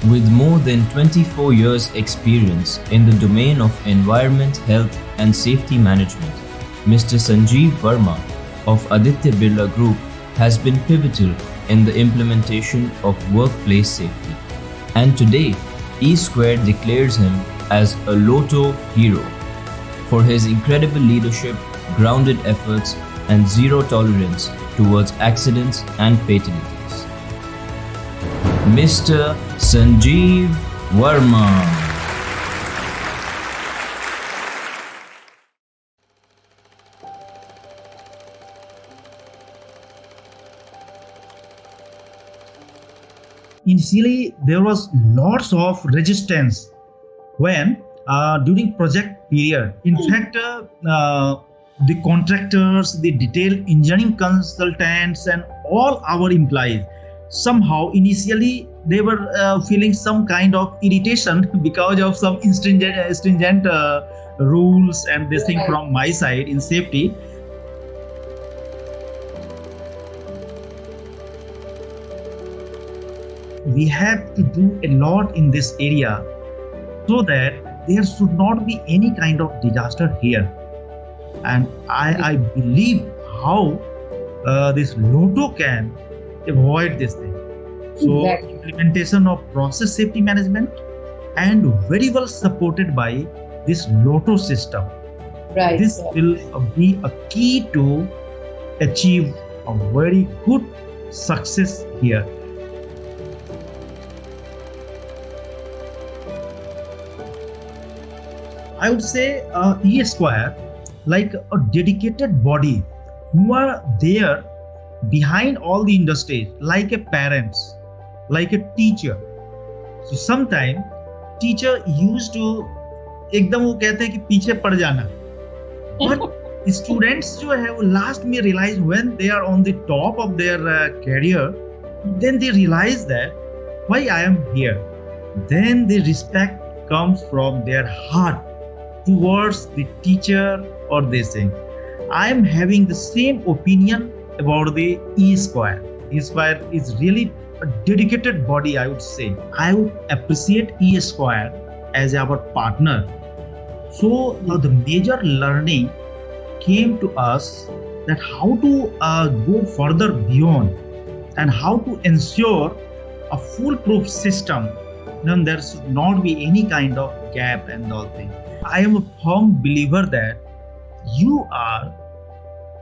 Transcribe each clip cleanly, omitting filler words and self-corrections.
With more than 24 years' experience in the domain of environment, health, and safety management, Mr. Sanjeev Verma of Aditya Birla Group has been pivotal in the implementation of workplace safety. And today, E Square declares him as a Lotto hero for his incredible leadership, grounded efforts, and zero tolerance towards accidents and fatalities. Mr. Sanjeev Verma. Initially, there was lots of resistance when during project period. In fact, the contractors, the detail engineering consultants, and all our employees, somehow initially they were feeling some kind of irritation because of some stringent rules and this thing from my side in safety. We have to do a lot in this area so that there should not be any kind of disaster here. And I believe how this Lotto can avoid this thing. So Exactly. implementation of process safety management and very well supported by this Lotto system. Right. This will be a key to achieve a very good success here. I would say E Square, like a dedicated body who are there behind all the industries, like a parents, like a teacher. So sometime teacher used to एकदम वो कहते हैं कि पीछे पड़ जाना, but students जो है वो last में realize when they are on the top of their career, then they realize that why I am here. Then the respect comes from their heart towards the teacher or this thing. I am having the same opinion about the E Square. E Square is really a dedicated body, I would say. I would appreciate E Square as our partner. So the major learning came to us that how to go further beyond and how to ensure a foolproof system. Then there should not be any kind of gap and all things. I am a firm believer that you are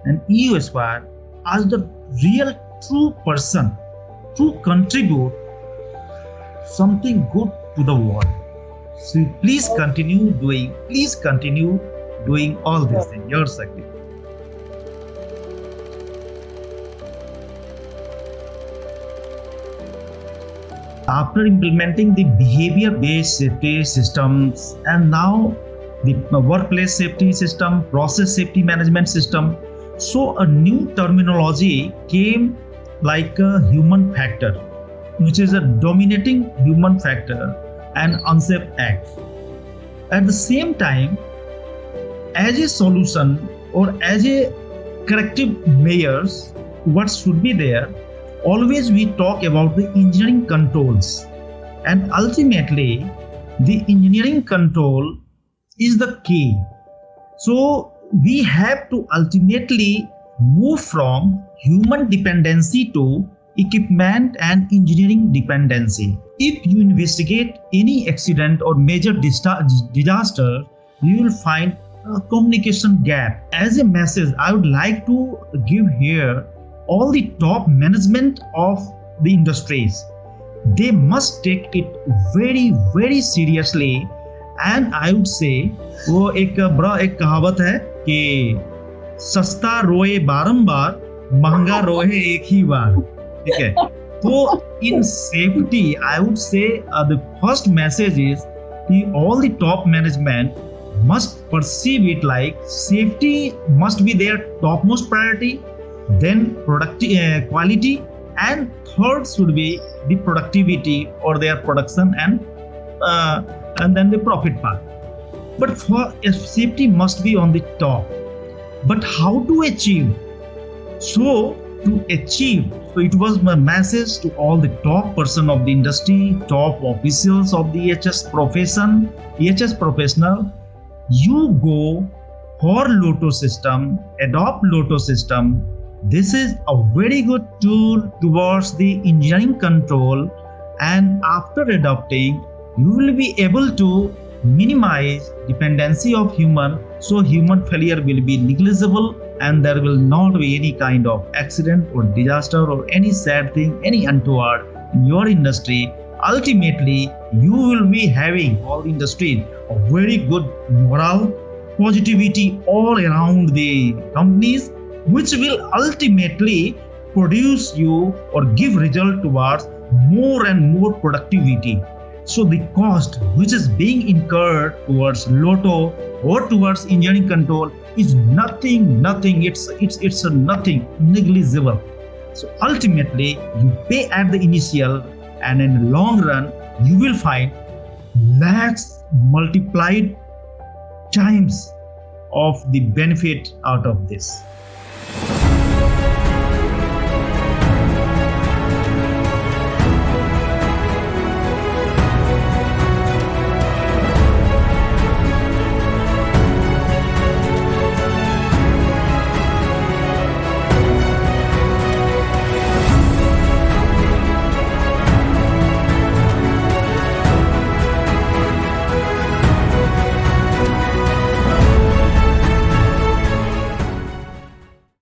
an EU Square as the real true person to contribute something good to the world. So please continue doing all these things. Yours, Sakti. After implementing the behavior-based safety systems and now the workplace safety system, process safety management system, so a new terminology came like a human factor, which is a dominating human factor and unsafe act. At the same time, as a solution or as a corrective measures, what should be there? Always we talk about the engineering controls, and ultimately the engineering control is the key. So we have to ultimately move from human dependency to equipment and engineering dependency. If you investigate any accident or major disaster, you will find a communication gap. As a message, I would like to give here all the top management of the industries. They must take it very seriously. And I would say वो एक बड़ा एक कहावत है कि सस्ता रोए बारंबार, महंगा रोए एक ही बार. ठीक है. So in safety, I would say the first message is all the top management must perceive it like safety must be their topmost priority, then quality, and third should be the productivity or their production and then the profit part. But for safety must be on the top. But how to achieve? So to achieve. So it was my message to all the top person of the industry, top officials of the EHS profession, EHS professional. You go for Lotto system, adopt Lotto system. This is a very good tool towards the engineering control, and after adopting, you will be able to minimize dependency of human, so human failure will be negligible and there will not be any kind of accident or disaster or any sad thing, any untoward in your industry. Ultimately, you will be having all the industry a very good morale, positivity all around the companies, which will ultimately produce you or give result towards more and more productivity. So the cost which is being incurred towards Lotto or towards engineering control is nothing. It's a nothing, negligible. So ultimately, you pay at the initial, and in the long run, you will find lakhs multiplied times of the benefit out of this.